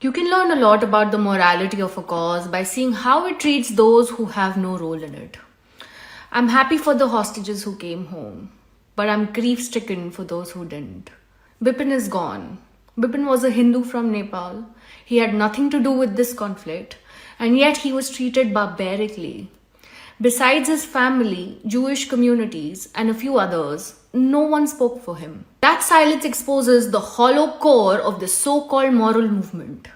You can learn a lot about the morality of a cause by seeing how it treats those who have no role in it. I'm happy for the hostages who came home, but I'm grief stricken for those who didn't. Bipin is gone. Bipin was a Hindu from Nepal. He had nothing to do with this conflict, and yet he was treated barbarically. Besides his family, Jewish communities, and a few others, no one spoke for him. That silence exposes the hollow core of the so-called moral movement.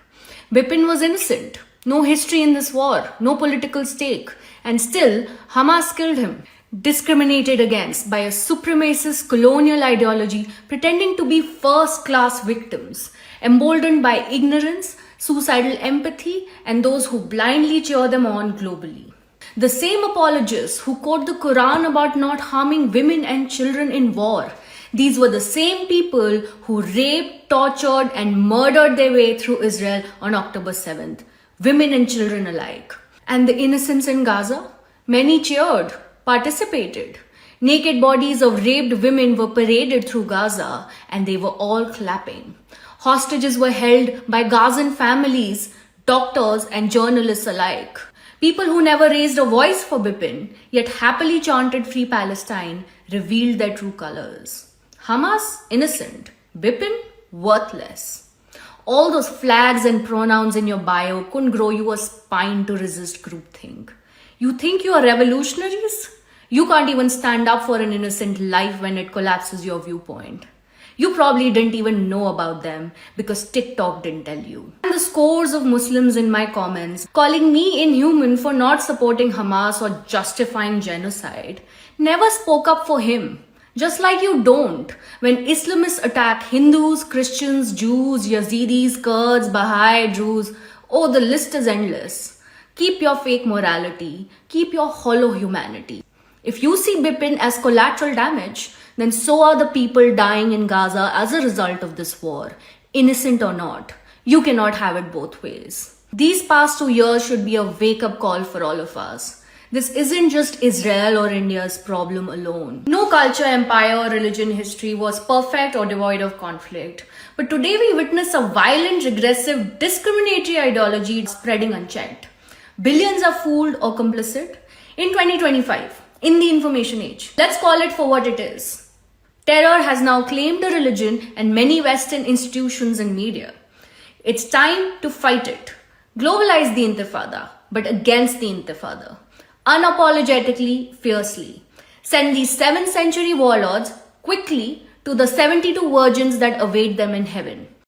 Bipin was innocent. No history in this war, no political stake, and still Hamas killed him. Discriminated against by a supremacist colonial ideology pretending to be first-class victims, emboldened by ignorance, suicidal empathy, and those who blindly cheer them on globally. The same apologists who quote the Quran about not harming women and children in war, these were the same people who raped, tortured, and murdered their way through Israel on October 7th, women and children alike. And the innocents in Gaza? Many cheered, participated. Naked bodies of raped women were paraded through Gaza, and they were all clapping. Hostages were held by Gazan families, doctors, and journalists alike. People who never raised a voice for Bipin, yet happily chanted Free Palestine, revealed their true colors. Hamas, innocent. Bipin, worthless. All those flags and pronouns in your bio couldn't grow you a spine to resist groupthink. You think you are revolutionaries? You can't even stand up for an innocent life when it collapses your viewpoint. You probably didn't even know about them because TikTok didn't tell you. And the scores of Muslims in my comments calling me inhuman for not supporting Hamas or justifying genocide never spoke up for him. Just like you don't when Islamists attack Hindus, Christians, Jews, Yazidis, Kurds, Baha'i, Druze. Oh, the list is endless. Keep your fake morality. Keep your hollow humanity. If you see Bipin as collateral damage, then so are the people dying in Gaza as a result of this war, innocent or not. You cannot have it both ways. These past 2 years should be a wake-up call for all of us. This isn't just Israel or India's problem alone. No culture, empire, or religion history was perfect or devoid of conflict. But today we witness a violent, regressive, discriminatory ideology spreading unchecked. Billions are fooled or complicit. In 2025, in the information age, let's call it for what it is. Terror has now claimed a religion and many Western institutions and media. It's time to fight it. Globalize the Intifada, but against the Intifada. Unapologetically, fiercely. Send these 7th century warlords quickly to the 72 virgins that await them in heaven.